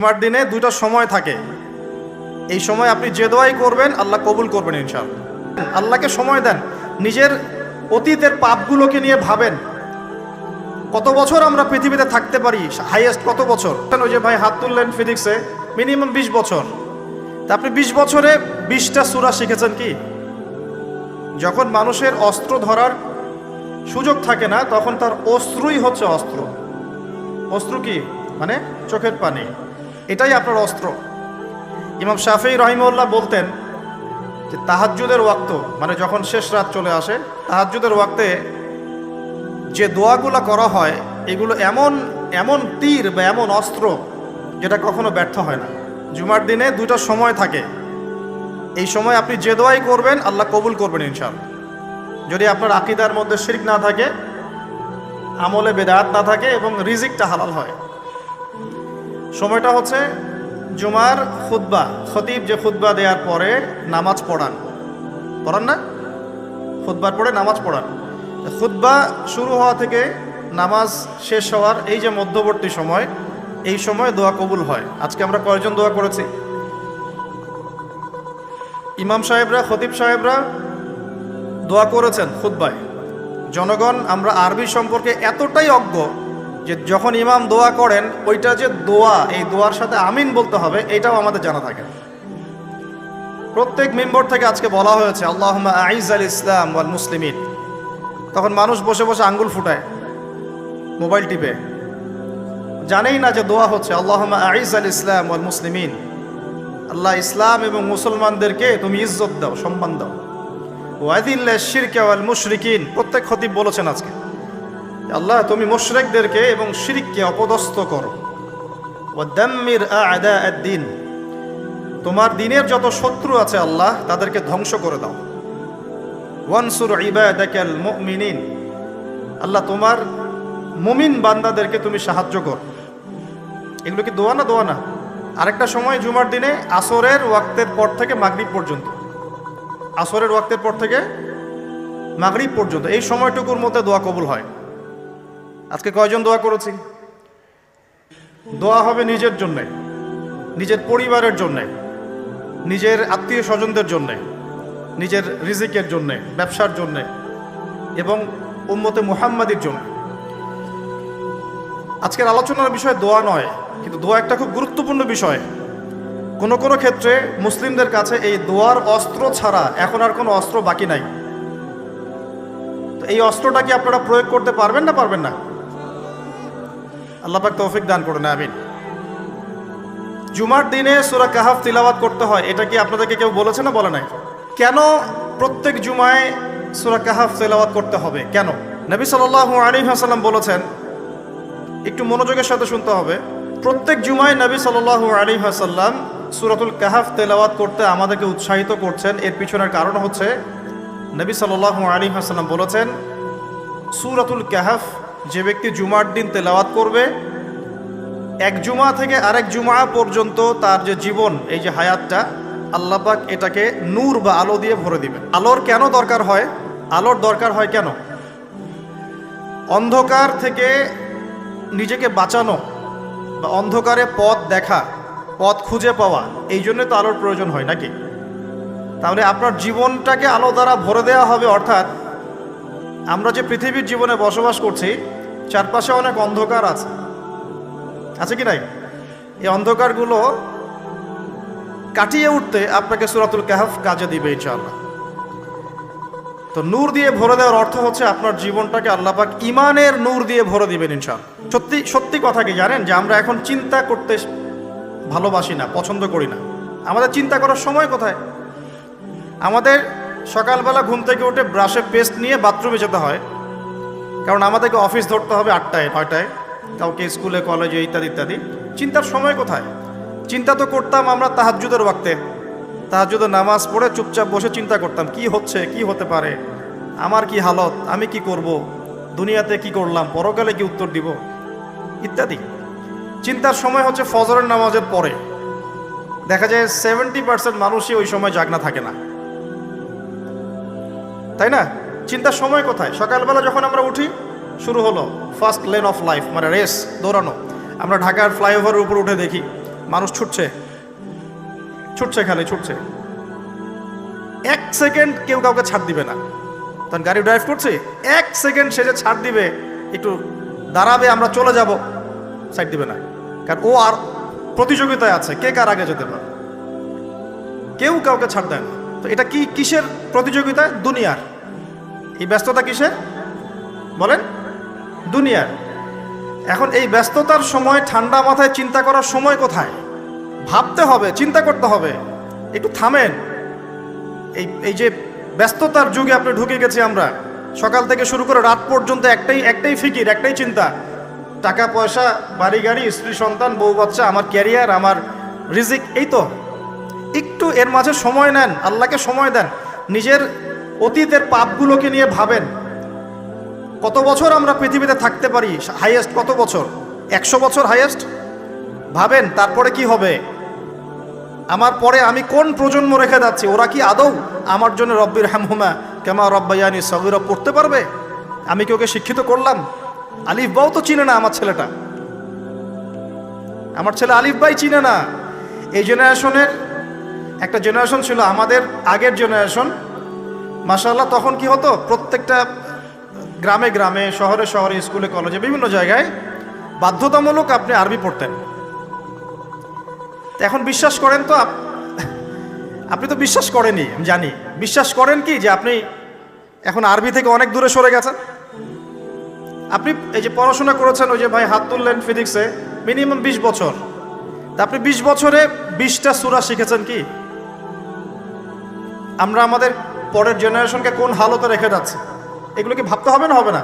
জুমার দিনে দুইটা সময় থাকে। এই সময় আপনি যে দোয়াই করবেন আল্লাহ কবুল করবেন ইনশাআল্লাহ। আল্লাহকে সময় দেন, নিজের অতীতের পাপগুলোকে নিয়ে ভাবেন। কত বছর আমরা পৃথিবীতে থাকতে পারি, হাইয়েস্ট কত বছর? ওই যে ভাই হাত তুললেন ফিজিক্সে, মিনিমাম 20 বছর। তা আপনি 20 বছরে 20টা সূরা শিখেছেন কি? যখন মানুষের অস্ত্র ধরার সুযোগ থাকে না, তখন তার অস্ত্রই হচ্ছে অস্ত্র। অস্ত্র কি মানে? চোখের পানি, এটাই আপনার অস্ত্র। ইমাম শাফিঈ রাহিমাহুল্লাহ বলতেন যে তাহাজ্জুদের ওয়াক্ত, মানে যখন শেষ রাত চলে আসে, তাহাজ্জুদের ওয়াক্তে যে দোয়াগুলো করা হয় এগুলো এমন এমন তীর বা এমন অস্ত্র যেটা কখনো ব্যর্থ হয় না। জুমার দিনে দুইটা সময় থাকে। এই সময় আপনি যে দোয়াই করবেন আল্লাহ কবুল করবেন ইনশাআল্লাহ। যদি আপনার আকীদার মধ্যে শিরক না থাকে, আমলে বেদাত না থাকে এবং রিজিকটা হালাল হয়। সময়টা হচ্ছে জুমার খুতবা, খতিব যে খুতবা দেওয়ার পরে নামাজ পড়ান না? খুতবার পরে নামাজ পড়ান। খুতবা শুরু হওয়া থেকে নামাজ শেষ হওয়ার এই যে মধ্যবর্তী সময়, এই সময় দোয়া কবুল হয়। আজকে আমরা কয়জন দোয়া করেছি? ইমাম সাহেবরা, খতিব সাহেবরা দোয়া করেছেন খুতবায়। জনগণ আমরা আরবি সম্পর্কে এতটাই অজ্ঞ যে যখন ইমাম দোয়া করেন ওইটা যে দোয়া, এই দোয়ার সাথে আমিন বলতে হবে, এটাও আমাদের জানা থাকে। প্রত্যেক মিম্বর থেকে আজকে বলা হয়েছে আল্লাহুম্মা আইজ্জাল ইসলাম ওয়াল মুসলিমিন। তখন মানুষ বসে বসে আঙ্গুল ফুটায়, মোবাইল টিপে, জানেই না যে দোয়া হচ্ছে আল্লাহুম্মা আইজ্জাল ইসলাম ওয়াল মুসলিমিন। আল্লাহ ইসলাম এবং মুসলমানদেরকে তুমি ইজ্জত দাও, সম্মান দাও। ওয়াদিল্লাশ শিরকা ওয়াল মুশরিকিন, প্রত্যেক খতিব বলেছেন আজকে আল্লাহ তুমি মুশরিকদেরকে এবং শিরককে অপদস্থ করো। ওয়াদাম্মির আ'দা আদ-দ্বীন, তোমার দ্বীনের যত শত্রু আছে আল্লাহ তাদেরকে ধ্বংস করে দাও। ওয়ানসুর ইবাদাকাল মুমিনিন, আল্লাহ তোমার মুমিন বান্দাদেরকে তুমি সাহায্য করো। এগুলো কি দোয়া না? দোয়া না। আরেকটা সময় জুমার দিনে আসরের ওয়াক্তের পর থেকে মাগরিব পর্যন্ত, আসরের ওয়াক্তের পর থেকে মাগরিব পর্যন্ত, এই সময়টুকুর মধ্যে দোয়া কবুল হয়। আজকে কয়জন দোয়া করেছি? দোয়া হবে নিজের জন্যে, নিজের পরিবারের জন্যে, নিজের আত্মীয় স্বজনদের জন্যে, নিজের রিজিকের জন্যে, ব্যবসার জন্যে এবং উম্মতে মুহাম্মাদির জন্য। আজকের আলোচনার বিষয় দোয়া নয়, কিন্তু দোয়া একটা খুব গুরুত্বপূর্ণ বিষয়। কোনো কোনো ক্ষেত্রে মুসলিমদের কাছে এই দোয়ার অস্ত্র ছাড়া এখন আর কোনো অস্ত্র বাকি নাই। তো এই অস্ত্রটা কি আপনারা প্রয়োগ করতে পারবেন না? পারবেন না? আল্লাহ পাক তৌফিক দান করুন, আমিন। জুমার দিনে সূরা কাহাফ তিলাওয়াত করতে হয়, এটা কি আপনাদেরকে কেউ বলেছে না বলে নাই? কেন প্রত্যেক জুমায় সূরা কাহাফ তিলাওয়াত করতে হবে? কেন? নবী সাল্লাল্লাহু আলাইহি ওয়াসাল্লাম বলেছেন, একটু মনোযোগের সাথে শুনতে হবে। প্রত্যেক জুমায় নবী সাল্লাল্লাহু আলাইহি ওয়াসাল্লাম সূরাতুল কাহাফ তেলাওয়াত করতে আমাদেরকে উৎসাহিত করছেন। এর পিছনের কারণ হচ্ছে নবী সাল্লাল্লাহু আলাইহি ওয়াসাল্লাম বলেছেন, সূরাতুল কাহাফ যে ব্যক্তি জুমার দিন তেলাওয়াত করবে, এক জুমা থেকে আরেক জুমা পর্যন্ত তার যে জীবন, এই যে হায়াতটা, আল্লাহ পাক এটাকে নূর বা আলো দিয়ে ভরে দিবেন। আলোর কেন দরকার হয়? আলোর দরকার হয় কেন? অন্ধকার থেকে নিজেকে বাঁচানো বা অন্ধকারে পথ দেখা, পথ খুঁজে পাওয়া, এই জন্য তো আলোর প্রয়োজন হয় নাকি? তাহলে আপনার জীবনটাকে আলো দ্বারা ভরে দেওয়া হবে। অর্থাৎ আমরা যে পৃথিবীর জীবনে বসবাস করছি, চারপাশে অনেক অন্ধকার আছে কি নাই? এই অন্ধকারগুলো কাটিয়ে উঠতে আপনাকে সূরাতুল কাহাফ কাজে দিবে ইনশাআল্লাহ। তো নূর দিয়ে ভরে দেওয়ার অর্থ হচ্ছে আপনার জীবনটাকে আল্লাহ পাক ঈমানের নূর দিয়ে ভরে দিবেন ইনশাআল্লাহ। সত্যি কথা কি জানেন যে আমরা এখন চিন্তা করতে ভালোবাসি না, পছন্দ করি না। আমাদের চিন্তা করার সময় কোথায়? আমাদের সকালবেলা ঘুম থেকে উঠে ব্রাশে পেস্ট নিয়ে বাথরুমে যেতে হয়, কারণ আমাদেরকে অফিস ধরতে হবে 8টায় 9টায়, কাউকে স্কুলে কলেজে ইত্যাদি ইত্যাদি। চিন্তার সময় কোথায়? চিন্তা তো করতাম আমরা তাহাজ্জুদের ওয়াক্তে, তাহাজ্জুদের নামাজ পড়ে চুপচাপ বসে চিন্তা করতাম কি হচ্ছে, কি হতে পারে, আমার কি হালত, আমি কি করব, দুনিয়াতে কি করলাম, পরকালে কি উত্তর দিব ইত্যাদি। চিন্তার সময় হচ্ছে ফজরের নামাজের পরে। দেখা যায় 70% মানুষই ওই সময় জাগনা থাকে না, তাই না? চিন্তার সময় কোথায়? সকালবেলা যখন আমরা উঠি, শুরু হলো ফার্স্ট লেন অফ লাইফ, মানে রেস, দৌড়ানো। আমরা ঢাকার ফ্লাইওভারের উপর উঠে দেখি মানুষ ছুটছে ছুটছে, খালি ছুটছে, 1 সেকেন্ড কেউ কাউকে ছাড় দিবে না। তখন গাড়ি ড্রাইভ করছে, 1 সেকেন্ড সে যে ছাড় দিবে, একটু দাঁড়াবে, আমরা চলে যাব, সাইড দিবে না, কারণ ও আর প্রতিযোগিতায় আছে, কে কার আগে যেতে পারে, কেউ কাউকে ছাড় দেয় না। তো এটা কি, কিসের প্রতিযোগিতা? দুনিয়ার। এই ব্যস্ততা কিসের বলেন? দুনিয়ার। এখন এই ব্যস্ততার সময় ঠান্ডা মাথায় চিন্তা করার সময় কোথায়? ভাবতে হবে, চিন্তা করতে হবে, একটু থামেন। এই যে ব্যস্ততার যুগে আপনি ঢুকে গেছি আমরা, সকাল থেকে শুরু করে রাত পর্যন্ত একটাই ফিকির, একটাই চিন্তা, টাকা পয়সা, বাড়ি গাড়ি, স্ত্রী সন্তান, বউ বাচ্চা, আমার ক্যারিয়ার, আমার রিজিক, এই তো। একটু এর মাঝে সময় নেন, আল্লাহকে সময় দেন, নিজের অতীতের পাপগুলোকে নিয়ে ভাবেন। কত বছর আমরা পৃথিবীতে থাকতে পারি? হাইয়েস্ট কত বছর? 100 বছর হাইয়েস্ট। ভাবেন তারপরে কি হবে, আমার পরে আমি কোন প্রজন্ম রেখে যাচ্ছি, ওরা কি আদৌ আমার জন্য রব্বির হামহুমা কামা রব্বায়ানি সগীরা পড়তে পারবে? আমি কি ওকে শিক্ষিত করলাম? আলিফ বাও তো চিনে না আমার ছেলেটা, আমার ছেলে আলিফ বাই চিনে না। এই জেনারেশনের একটা জেনারেশন ছিল, আমাদের আগের জেনারেশন, মাশাআল্লাহ। তখন কি হতো, প্রত্যেকটা গ্রামে গ্রামে, শহরে শহরে, স্কুলে কলেজে, বিভিন্ন জায়গায় বাধ্যতামূলক আপনি আরবি পড়তেন। এখন বিশ্বাস করেন তো, আপনি তো বিশ্বাস করেনই, আমি জানি, বিশ্বাস করেন কি যে আপনি এখন আরবি থেকে অনেক দূরে সরে গেছেন? আপনি এই যে পড়াশোনা করেছেন, ওই যে ভাই হাত তুললেন ফিজিক্সে, মিনিমাম 20 বছর, তা আপনি 20 বছরে 20টা সূরা শিখেছেন কি? আমরা আমাদের পরের জেনারেশনকে কোন হালতে রেখে যাচ্ছি, এগুলো কি ভাবতে হবে না, হবে না?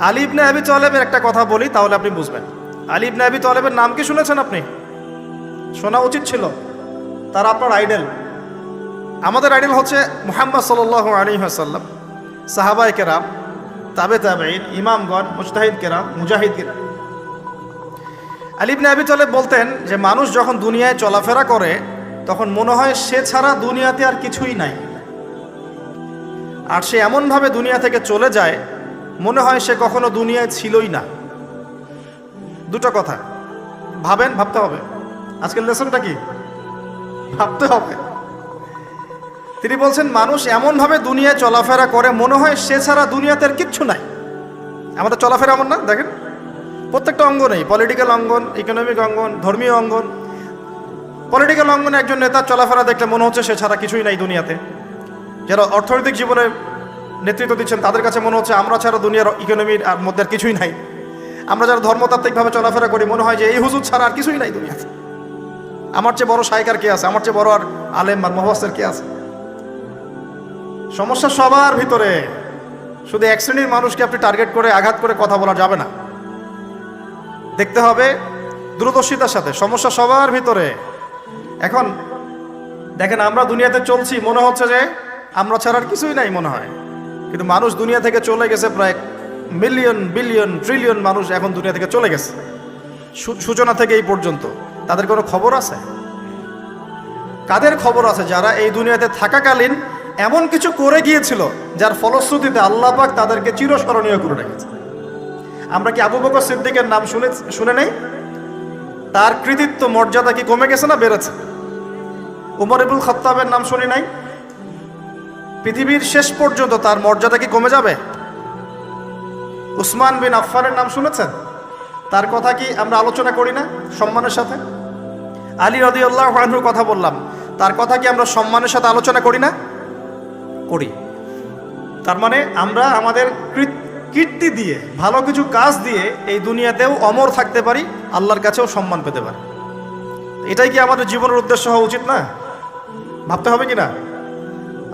আলী ইবনে আবি তালেবের একটা কথা বলি, তাহলে আপনি বুঝবেন। আলী ইবনে আবি তালেবের নাম কি শুনেছেন আপনি? শোনা উচিত ছিল, তারা আপনার আইডল। আমাদের আইডল হচ্ছে মুহাম্মদ সাল্লাল্লাহু আলাইহি ওয়াসাল্লাম, সাহাবায়ে কেরাম, তাবে তাবেঈন, ইমামগণ, মুজতাহিদ কেরাম, মুজাহিদ কেরাম। আলী ইবনে আবি তালেব বলতেন যে মানুষ যখন দুনিয়ায় চলাফেরা করে তখন মনে হয় সে ছাড়া দুনিয়াতে আর কিছুই নাই, আর সে এমনভাবে দুনিয়া থেকে চলে যায় মনে হয় সে কখনো দুনিয়ায় ছিলই না। দুটো কথা ভাবেন, ভাবতে হবে। আজকের লেসনটা কি? ভাবতে হবে। তিনি বলছেন মানুষ এমনভাবে দুনিয়ায় চলাফেরা করে মনে হয় সে ছাড়া দুনিয়াতে আর কিচ্ছু নাই। আমাদের চলাফেরা এমন না? দেখেন প্রত্যেকটা অঙ্গনেই, পলিটিক্যাল অঙ্গন, ইকোনমিক অঙ্গন, ধর্মীয় অঙ্গন। পলিটিক্যাল অঙ্গনে একজন নেতার চলাফেরা দেখলে মনে হচ্ছে সে ছাড়া কিছুই নাই দুনিয়াতে। যারা অর্থনৈতিক জীবনে নেতৃত্ব দিচ্ছেন তাদের কাছে মনে হচ্ছে আমরা ছাড়া দুনিয়ার ইকোনমির আর মধ্যে আর কিছুই নাই। আমরা যারা ধর্মতাত্ত্বিকভাবে চলাফেরা করি মনে হয় যে এই হুজুর ছাড়া আর কিছুই নাই দুনিয়াতে। আমার চেয়ে বড় শায়েক আর কে আছে, আমার চেয়ে বড় আর আলেম আর মুফাসসির কে আছে? সমস্যা সবার ভিতরে, শুধু এক শ্রেণীর মানুষকে আপনি টার্গেট করে আঘাত করে কথা বলা যাবে না। দেখতে হবে দূরদর্শিতার সাথে, সমস্যা সবার ভিতরে। এখন দেখেন আমরা দুনিয়াতে চলছি, মনে হচ্ছে যে আমরা ছাড়া আর কিছুই নাই মনে হয়, কিন্তু মানুষ দুনিয়া থেকে চলে গেছে, প্রায় মিলিয়ন, বিলিয়ন, ট্রিলিয়ন মানুষ এখন দুনিয়া থেকে চলে গেছে সূচনা থেকে এই পর্যন্ত। তাদের কোনো খবর আছে? কাদের খবর আছে? যারা এই দুনিয়াতে থাকাকালীন এমন কিছু করে গিয়েছিল যার ফলশ্রুতিতে আল্লাহ পাক তাদেরকে চিরস্মরণীয় করে রেখেছে। আমরা কি আবু বকর সিদ্দিকের নাম শুনে নেই? তার কৃতিত্ব মর্যাদা কি কমে গেছে না বেড়েছে? উমর ইবনুল খাত্তাবের নাম শুনি নাই? পৃথিবীর শেষ পর্যন্ত তার মর্যাদা কি কমে যাবে? উসমান বিন আফফানের নাম শুনেছেন? তার কথা কি আমরা আলোচনা করি না সম্মানের সাথে? আলী রাদিয়াল্লাহু আনহুর কথা বললাম, তার কথা কি আমরা সম্মানের সাথে আলোচনা করি না? করি। তার মানে আমরা আমাদের কীর্তি দিয়ে, ভালো কিছু কাজ দিয়ে এই দুনিয়াতেও অমর থাকতে পারি, আল্লাহর কাছেও সম্মান পেতে পারি। এটাই কি আমাদের জীবনের উদ্দেশ্য হওয়া উচিত না? ভাবতে হবে কি না?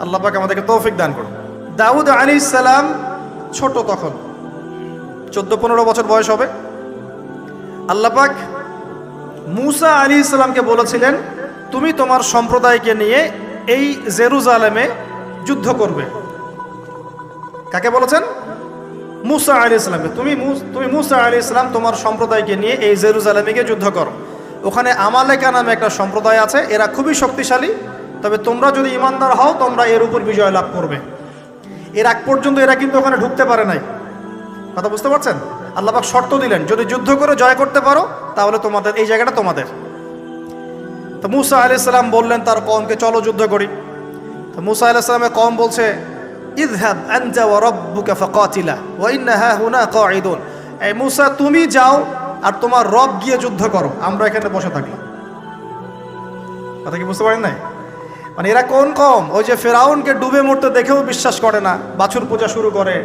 আল্লাহ পাক আমাদেরকে তৌফিক দান করুন। দাউদ আলাইহিস সালাম ছোট, তখন 14-15 বছর বয়স হবে। আল্লাহ পাক মূসা আলাইহিস সালামকে বলেছিলেন তুমি তোমার সম্প্রদায়কে নিয়ে এই জেরুজালেমে যুদ্ধ করবে। কাকে বলেছেন? মূসা আলাইহিস সালামকে। তুমি মূসা আলাইহিস সালাম তোমার সম্প্রদায়কে নিয়ে এই জেরুজালেমে গিয়ে যুদ্ধ করো। ওখানে আমালেকা নামে একটা সম্প্রদায় আছে, এরা খুবই শক্তিশালী, তবে তোমরা যদি ইমানদার হও তোমরা এর উপর বিজয় লাভ করবে। এর আগ পর্যন্ত এরা কিন্তু ওখানে ঢুকতে পারে নাই। কথা বুঝতে পারছেন? আল্লাহ পাক শর্ত দিলেন, যদি যুদ্ধ করে জয় করতে পারো তাহলে তোমাদের এই জায়গাটা তোমাদের। তো মুসা আলাইহিস সালাম বললেন তার কওমকে, চলো যুদ্ধ করি। তো মুসা আলাইহিস সালামের কওম বলছে, ইযহাব আনতা ওয়া রাব্বুকা ফাকাতিলা ওয়া ইন্না হাহুনা কাঈদুন। এই মুসা, তুমি যাও আর তোমার রব গিয়ে যুদ্ধ করো, আমরা এখানে বসে থাকলাম। কথা কি বুঝতে পারেন নাই? মানে এরা কোন কওম? ওই যে ফেরাউনকে ডুবে মরতে দেখেও বিশ্বাস করে না, বাছুর পূজা শুরু করে,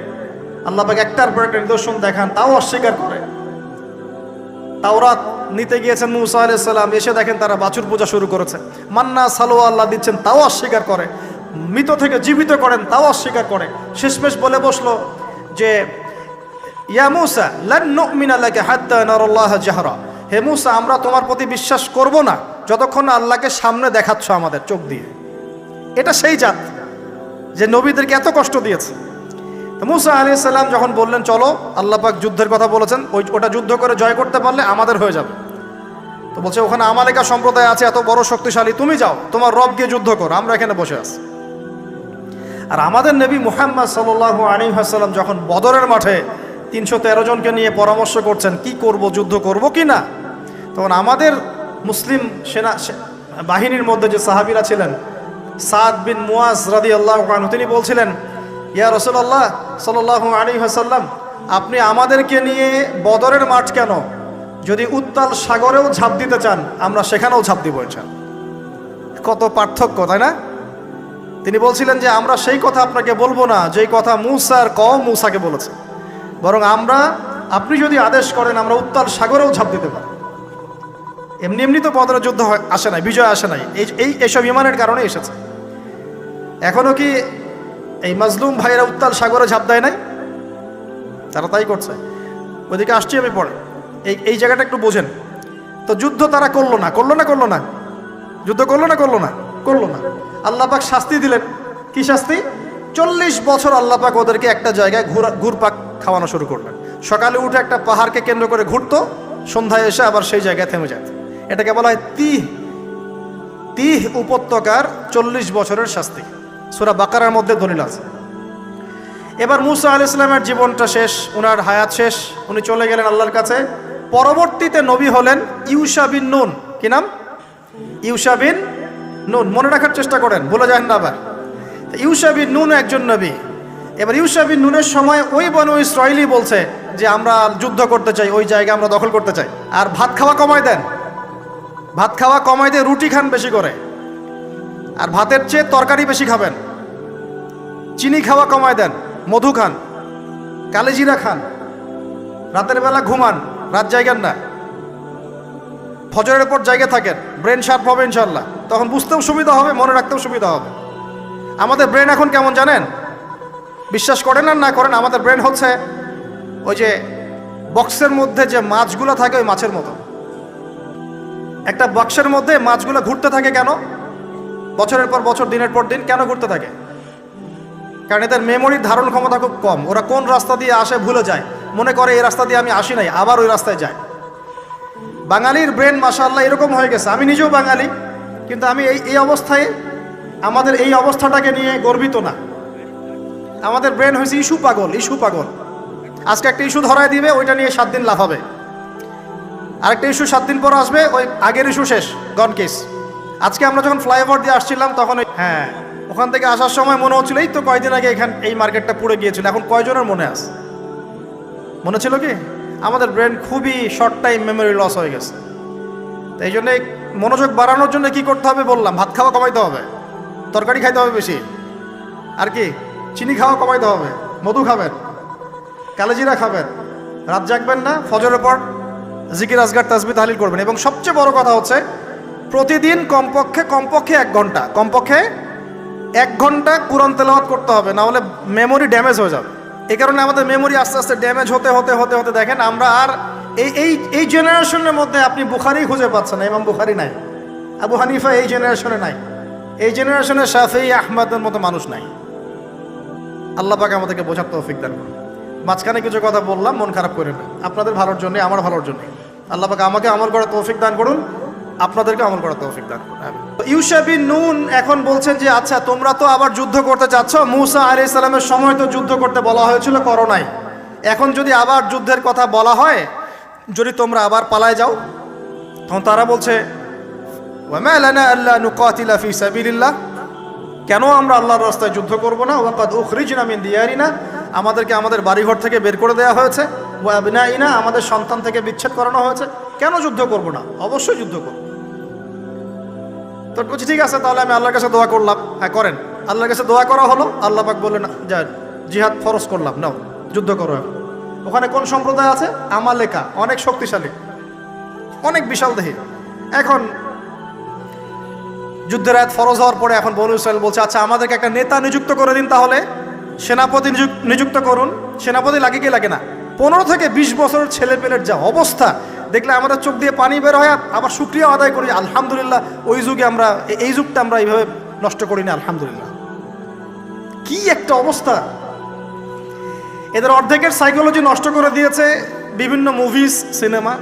আল্লাহ পাক একটার পর একটা নিদর্শন দেখান তাও অস্বীকার করে। তাওরাত নিতে গিয়েছেন মুসা আলাইহিস সালাম, এসে দেখেন তারা বাছুর পূজা শুরু করেছে। মান্না সালোয়া আল্লাহ দিচ্ছেন তাও অস্বীকার করে, মৃত থেকে জীবিত করেন তাও অস্বীকার করে। শেষমেশ বলে বসলো যে ইয়া মুসা লান নুমিনা লাকা হাত্তা নারাল্লাহ জাহরা, হে মুসা আমরা তোমার প্রতি বিশ্বাস করব না যতক্ষণ আল্লাহকে সামনে দেখাচ্ছ আমাদের চোখ দিয়ে। এটা সেই জাত যে নবীদেরকে এত কষ্ট দিয়েছে। মুসা আলাইহিস সালাম যখন বললেন চলো, আল্লাহ পাক যুদ্ধের কথা বলেছেন, ওটা যুদ্ধ করে জয় করতে পারলে আমাদের হয়ে যাবে। তো বলছে ওখানে আমালিকা সম্প্রদায় আছে এত বড় শক্তিশালী, তুমি যাও তোমার রব গিয়ে যুদ্ধ করো, আমরা এখানে বসে আছি। আর আমাদের নবী মুহাম্মদ সাল্লাল্লাহু আলাইহি ওয়াসাল্লাম যখন বদরের মাঠে 313 জনকে নিয়ে পরামর্শ করছেন কি করব, যুদ্ধ করব কি না, তখন আমাদের মুসলিম সেনা বাহিনীর মধ্যে যে সাহাবীরা ছিলেন, সাদ বিন মুয়াজ রাদিয়াল্লাহু আনহু, তিনি বলছিলেন, ইয়া রাসূলুল্লাহ সাল্লাল্লাহু আলাইহি ওয়াসাল্লাম, আপনি আমাদেরকে নিয়ে বদরের মাঠ কেন, যদি উত্তাল সাগরেও ঝাঁপ দিতে চান আমরা সেখানেও ঝাঁপ দিব ইনশাআল্লাহ। কত পার্থক্য, তাই না? তিনি বলছিলেন যে আমরা সেই কথা আপনাকে বলবো না যেই কথা মুসার কওম মুসাকে বলেছে, বরং আপনি যদি আদেশ করেন আমরা উত্তাল সাগরেও ঝাঁপ দিতে পারি। এমনি এমনি তো বদরের যুদ্ধ আসে নাই, বিজয় আসে নাই, এইসব ইমানের কারণে এসেছে। এখনো কি এই মাজলুম ভাইরা উত্তাল সাগরে ঝাঁপ দেয় নাই? তারা তাই করছে। ওইদিকে আসছি আমি পরে, এই জায়গাটা একটু বোঝেন। তো যুদ্ধ তারা করলো না, যুদ্ধ করলো না। আল্লাহ পাক শাস্তি দিলেন। কি শাস্তি? 40 বছর আল্লাহ পাক ওদেরকে একটা জায়গায় ঘুরপাক খাওয়ানো শুরু করলেন। সকালে উঠে একটা পাহাড়কে কেন্দ্র করে ঘুরতো, সন্ধ্যায় এসে আবার সেই জায়গায় থেমে যেত। এটাকে বলা হয় তিহ উপত্যকার 40 বছরের শাস্তি। সূরা বাকারার মধ্যে দলিল আছে। এবার মুসা আলাইহিস সালামের জীবনটা শেষ, উনার হায়াত শেষ, উনি চলে গেলেন আল্লাহর কাছে। পরবর্তীতে নবী হলেন ইউশা বিন নুন। কি নাম? ইউশা বিন নুন। মনে রাখার চেষ্টা করেন, ভুলে যান না আবার। ইউশা বিন নুন একজন নবী। এবার ইউশা বিন নুনের সময় ওই বনু ইসরাইলি বলছে যে আমরা যুদ্ধ করতে চাই, ওই জায়গা আমরা দখল করতে চাই। আর ভাত খাওয়া কমায় দেন, রুটি খান বেশি করে, আর ভাতের চেয়ে তরকারি বেশি খাবেন। চিনি খাওয়া কমায় দেন, মধু খান, কালেজিরা খান, রাতের বেলা ঘুমান, রাত জায়গার না, ফজরের পর জায়গা থাকেন, ব্রেন শার্প হবে ইনশাল্লাহ, তখন বুঝতেও সুবিধা হবে, মনে রাখতেও সুবিধা হবে। আমাদের ব্রেন এখন কেমন জানেন? বিশ্বাস করেন আর না করেন, আমাদের ব্রেন হচ্ছে ওই যে বক্সের মধ্যে যে মাছগুলো থাকে ওই মাছের মতো। একটা বক্সের মধ্যে মাছগুলো ঘুরতে থাকে কেন? বছরের পর বছর, দিনের পর দিন কেন ঘুরতে থাকে? কারণ এদের মেমোরির ধারণ ক্ষমতা খুব কম। ওরা কোন রাস্তা দিয়ে আসে ভুলে যায়, মনে করে এই রাস্তা দিয়ে আমি আসি নাই, আবার ওই রাস্তায় যায়। বাঙালির ব্রেন মাশাআল্লাহ এরকম হয়ে গেছে। আমি নিজেও বাঙালি, কিন্তু আমি এই অবস্থায়, আমাদের এই অবস্থাটাকে নিয়ে গর্বিত না। আমাদের ব্রেন হয়েছে ইস্যু পাগল। আজকে একটা ইস্যু ধরায় দিবে, ওইটা নিয়ে 7 দিন লাফাবে। আরেকটা ইস্যু 7 দিন পর আসবে, ওই আগের ইস্যু শেষ, গন কেস। আজকে আমরা যখন ফ্লাইওভার দিয়ে আসছিলাম তখন ওখান থেকে আসার সময় মনে হচ্ছিল এই তো কয়দিন আগে এই মার্কেটটা পুড়ে গিয়েছিল। এখন কয়জনের মনে ছিল কি? আমাদের ব্রেন খুবই শর্ট টাইম মেমোরি লস হয়ে গেছে। তো এই জন্যে মনোযোগ বাড়ানোর জন্য কি করতে হবে বললাম, ভাত খাওয়া কমাইতে হবে, তরকারি খাইতে হবে বেশি, আর কি চিনি খাওয়া কমাইতে হবে, মধু খাবেন, কালেজিরা খাবেন, রাত জাগবেন না, ফজরের পর জিকির আজগার তাসবিহ তাহলিল করবেন। এবং সবচেয়ে বড় কথা হচ্ছে প্রতিদিন কমপক্ষে 1 ঘন্টা কুরআন তেলাওয়াত করতে হবে, না হলে মেমোরি ড্যামেজ হয়ে যাবে। এই কারণে আমাদের মেমোরি আস্তে আস্তে ড্যামেজ হতে দেখেন আমরা আর এই জেনারেশনের মধ্যে আপনি বুখারি খুঁজে পাচ্ছেন না, ইমাম বুখারি নাই, আবু হানিফা এই জেনারেশনে নাই, এই জেনারেশনে শাফিঈ আহমদের মতো মানুষ নাই। আল্লাহ পাক আমাদেরকে বোঝার তৌফিক দান করুন। মাঝখানে কিছু কথা বললাম, মন খারাপ করে না, আপনাদের ভালোর জন্য, আমার ভালোর জন্য। আল্লাহ পাক আমাকে আমল করার তৌফিক দান করুন, আপনাদেরকে আমল করার তৌফিক দান করুন। ইউশা বিন নুন এখন বলছেন যে আচ্ছা তোমরা তো আবার যুদ্ধ করতে চাচ্ছ, মুসা আলাইহিস সালামের সময় তো যুদ্ধ করতে বলা হয়েছিল, করো নাই, এখন যদি আবার যুদ্ধের কথা বলা হয়, যদি তোমরা আবার পালায় যাও, তখন তারা বলছে ওয়ামা লানা আল্লা নুকাতিলা ফি সাবিলিল্লাহ, কেন আমরা আল্লাহর রাস্তায় যুদ্ধ করব না? ওয়াকাদ উখরিজনা মিন দিয়ারিনা, আমাদেরকে আমাদের বাড়িঘর থেকে বের করে দেওয়া হয়েছে, ওয়া আবনাইনা, আমাদের সন্তান থেকে বিচ্ছেদ করানো হয়েছে, কেন যুদ্ধ করব না? অবশ্যই যুদ্ধ করব। তো বলছি ঠিক আছে, তাহলে আমি আল্লাহর কাছে দোয়া করলাম। হ্যাঁ করেন। আল্লাহর কাছে দোয়া করা হলো, আল্লাহ পাক বললেন যা জিহাদ ফরজ করলাম, নাও যুদ্ধ করো। ওখানে কোন সম্প্রদায় আছে? আমালেকা, অনেক শক্তিশালী, অনেক বিশাল দেহী। এখন যুদ্ধের আয়াত ফরজ হওয়ার পরে এখন বনু ইসরাইল বলছে আচ্ছা আমাদেরকে একটা নেতা নিযুক্ত করে দিন, তাহলে সেনাপতি নিযুক্ত করুন। সেনাপতি লাগে কি লাগে না? 15 থেকে 20 বছরের ছেলে পেলের যা অবস্থা দেখলে আমাদের চোখ দিয়ে পানি বের হয়। আবার শুকরিয়া আদায় করি আলহামদুলিল্লাহ, ওই যুগে আমরা, এই যুগটা আমরা এইভাবে নষ্ট করি না, আলহামদুলিল্লাহ। কি একটা অবস্থা! এদের অর্ধেকের সাইকোলজি নষ্ট করে দিয়েছে বিভিন্ন মুভিজ, সিনেমা।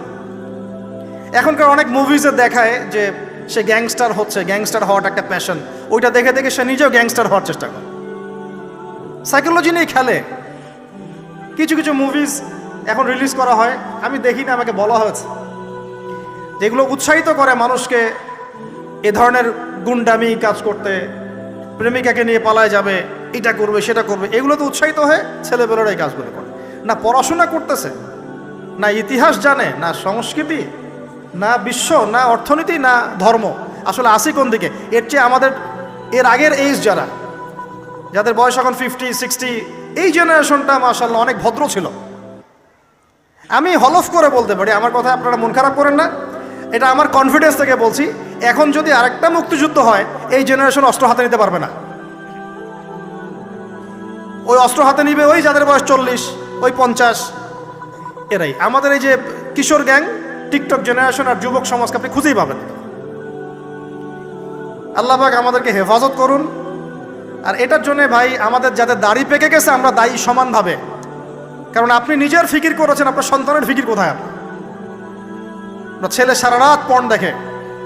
এখনকার অনেক মুভিজে দেখায় যে সে গ্যাংস্টার হচ্ছে, গ্যাংস্টার হওয়াটা একটা প্যাশন, ওইটা দেখে দেখে সে নিজেও গ্যাংস্টার হওয়ার চেষ্টা করে, সাইকোলজি নিয়ে খেলে। কিছু কিছু মুভিজ এখন রিলিজ করা হয়, আমি দেখি না, আমাকে বলা হয়েছে, যেগুলো উৎসাহিত করে মানুষকে এ ধরনের গুন্ডামি কাজ করতে, প্রেমিকাকে নিয়ে পালায় যাবে, এটা করবে সেটা করবে, এগুলো তো উৎসাহিত হয়ে ছেলেবেলেরা এই কাজগুলো করে। না পড়াশোনা করতেছে, না ইতিহাস জানে, না সংস্কৃতি, না বিশ্ব, না অর্থনীতি, না ধর্ম। আসলে আসি কোন দিকে? এর চেয়ে আমাদের এর আগের এইজ যাদের বয়স এখন 50-60, এই জেনারেশনটা মাশাআল্লাহ অনেক ভদ্র ছিল। আমি হলফ করে বলতে পারি, আমার কথা আপনারা মন খারাপ করেন না, এটা আমার কনফিডেন্স থেকে বলছি, এখন যদি আরেকটা মুক্তিযুদ্ধ হয়, এই জেনারেশন অস্ত্র হাতে নিতে পারবে না। ওই অস্ত্র হাতে নিবে ওই যাদের বয়স 40, ওই 50, এরাই। আমাদের এই যে কিশোর গ্যাং, টিকটক জেনারেশন আর যুবক সমাজকে আপনি খুঁজেই পাবেন। আল্লাহ পাক আমাদেরকে হেফাজত করুন। আর এটার জন্য ভাই আমাদের যাদের দাড়ি পেকে গেছে আমরা দায়ী সমানভাবে, কারণ আপনি নিজের ফিকির করেছেন, আপনার সন্তানের ফিকির কোথায়? আপনার ছেলে সারা রাত পর্ন দেখে,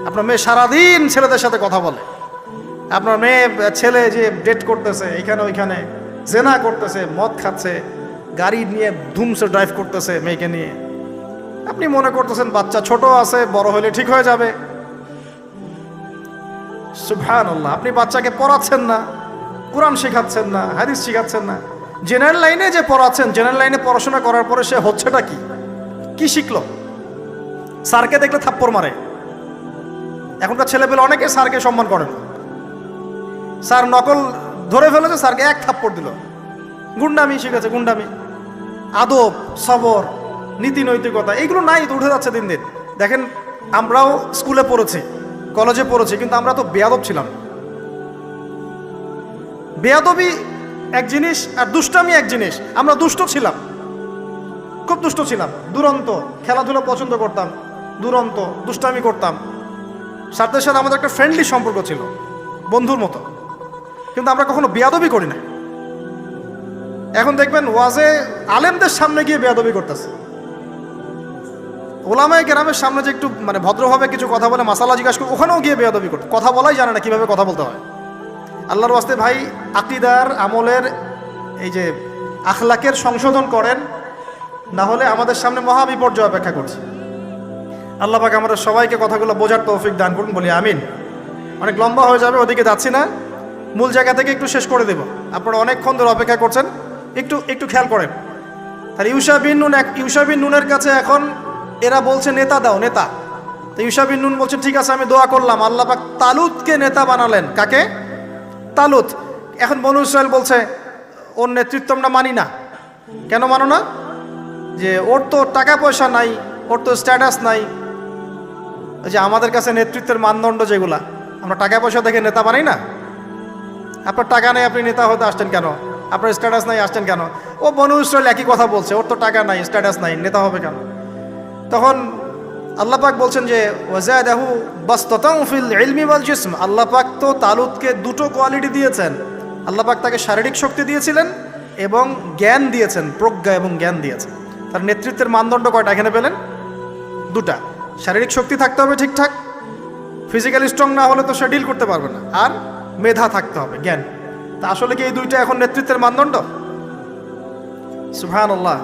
আপনার মেয়ে সারাদিন ছেলেদের সাথে কথা বলে, আপনার ছেলে যে ডেট করতেছে এখানে ওইখানে, জেনা করতেছে, মদ খাচ্ছে, গাড়ি নিয়ে ধুমসে ড্রাইভ করতেছে মেয়েকে নিয়ে। আপনি মনে করতেছেন বাচ্চা ছোট আছে, বড় হলে ঠিক হয়ে যাবে। সুবহানাল্লাহ, আপনি বাচ্চাকে পড়াচ্ছেন না, কোরআন শেখাচ্ছেন না, হাদিস শেখাচ্ছেন না। জেনারেল লাইনে যে পড়াচ্ছেন, জেনারেল লাইনে পড়াশোনা করার পরে সে হচ্ছেটা কি? কি শিখলো? স্যারকে দেখলে থাপ্পড় মারে। এখনকার ছেলেপেলে অনেকে স্যারকে সম্মান করেন। স্যার নকল ধরে ফেলেছে, স্যারকে এক থাপ্পড় দিল। গুন্ডামি শিখেছে, গুন্ডামি। আদব, সবর, নীতি নৈতিকতা এইগুলো নাই, তো উঠে যাচ্ছে দিন দিন। দেখেন আমরাও স্কুলে পড়েছি, কলেজে পড়েছি, কিন্তু আমরা তো বেয়াদব ছিলাম। বেয়াদবি এক জিনিস আর দুষ্টামি এক জিনিস। আমরা দুষ্ট ছিলাম, খুব দুষ্ট ছিলাম, দুরন্ত। খেলাধুলা পছন্দ করতাম, দুরন্ত, দুষ্টামি করতাম। স্যারদের সাথে আমাদের একটা ফ্রেন্ডলি সম্পর্ক ছিল, বন্ধুর মতো, কিন্তু আমরা কখনো বেয়াদবি করি না। এখন দেখবেন ওয়াজে আলেমদের সামনে গিয়ে বেয়াদবি করতেছে, ওলামায়ে কেরামের সামনে যে একটু মানে ভদ্রভাবে কিছু কথা বলে মাসালা জিজ্ঞাসা করে, ওখানেও গিয়ে বেয়াদবি করতে, কথা বলাই জানে না কিভাবে কথা বলতে হয়। আল্লাহর ওয়াস্তে ভাই আকীদার আমলের এই যে আখলাকের সংশোধন করেন, না হলে আমাদের সামনে মহা বিপর্যয় অপেক্ষা করছে। আল্লাহ পাক আমাদের সবাইকে কথাগুলো বোঝার তৌফিক দান করুন, বলি আমিন। অনেক লম্বা হয়ে যাবে, ওদিকে যাচ্ছি না, মূল জায়গা থেকে একটু শেষ করে দেব। আপনারা অনেকক্ষণ ধরে অপেক্ষা করছেন, একটু খেয়াল করেন। তাহলে ইউশা বিন নুনের কাছে এখন এরা বলছে নেতা দাও, নেতা। তো ইউশা বিন নুন বলছেন ঠিক আছে আমি দোয়া করলাম, আল্লাহ পাক তালুতকে নেতা বানালেন। কাকে? তালুত। এখন বনু ইসরাইল বলছে ওর নেতৃত্ব আমরা মানি না। কেন মানো না? যে ওর তো টাকা পয়সা নাই, ওর তো স্ট্যাটাস নাই। যে আমাদের কাছে নেতৃত্বের মানদণ্ড যেগুলা, আমরা টাকা পয়সা দেখে নেতা বানাই না। আপনার টাকা নেই, আপনি নেতা হতে আসছেন কেন? আপনার স্ট্যাটাস নাই, আসছেন কেন? ও বনু ইসরাইল একই কথা বলছে, ওর তো টাকা নাই, স্ট্যাটাস নাই, নেতা হবে কেন? তখন আল্লাহ পাক বলছেন যে ওয়াজাদাহু বাসতাতান ফিল ইলমি ওয়াল জিসম। আল্লাহ পাক তো তালুতকে দুটো কোয়ালিটি দিয়েছেন। আল্লাহ পাক তাকে শারীরিক শক্তি দিয়েছিলেন এবং জ্ঞান দিয়েছেন, প্রজ্ঞা এবং জ্ঞান দিয়েছেন। তার নেতৃত্বের মানদণ্ড কয়টা এখানে পেলেন? দুটা। শারীরিক শক্তি থাকতে হবে ঠিকঠাক, ফিজিক্যালি স্ট্রং না হলে তো সে ডিল করতে পারবে না, আর মেধা থাকতে হবে, জ্ঞান। তা আসলে কি এই দুইটা এখন নেতৃত্বের মানদণ্ড? সুবহানাল্লাহ।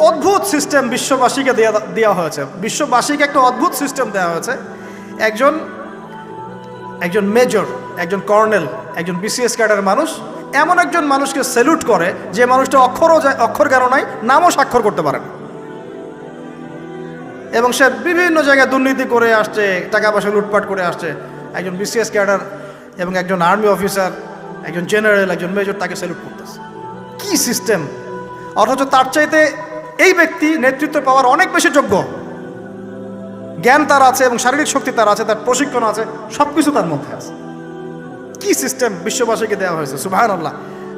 অদ্ভুত সিস্টেম বিশ্ববাসীকে দেওয়া হয়েছে, বিশ্ববাসীকে একটা অদ্ভুত সিস্টেম দেওয়া হয়েছে। একজন মেজর, একজন কর্নেল, একজন বিসিএস ক্যাডার মানুষ এমন একজন মানুষকে স্যালুট করে যে মানুষটা অক্ষর জ্ঞান নাই, নামও স্বাক্ষর করতে পারে না, এবং সে বিভিন্ন জায়গায় দুর্নীতি করে আসছে, টাকা পয়সা লুটপাট করে আসছে। একজন বিসিএস ক্যাডার এবং একজন আর্মি অফিসার, একজন জেনারেল, একজন মেজর তাকে স্যালুট করতেছে। কি সিস্টেম! অথচ তার চাইতে এই ব্যক্তি নেতৃত্ব পাওয়ার অনেক বেশি যোগ্য, জ্ঞান তার আছে এবং শারীরিক শক্তি তার আছে, তার প্রশিক্ষণ আছে, সব কিছু তার মধ্যে আছে। কি সিস্টেম বিশ্ববাসীকে দেওয়া হয়েছে! সুবহানাল্লাহ।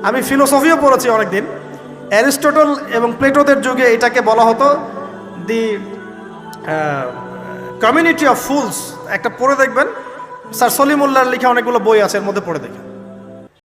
আমি ফিলোসফিও পড়েছি অনেকদিন। অ্যারিস্টটল এবং প্লেটোদের যুগে এটাকে বলা হতো দি কমিউনিটি অফ ফুলস। একটা পড়ে দেখবেন, স্যার সলিমুল্লাহর লেখা অনেকগুলো বই আছে, এর মধ্যে পড়ে দেখেন।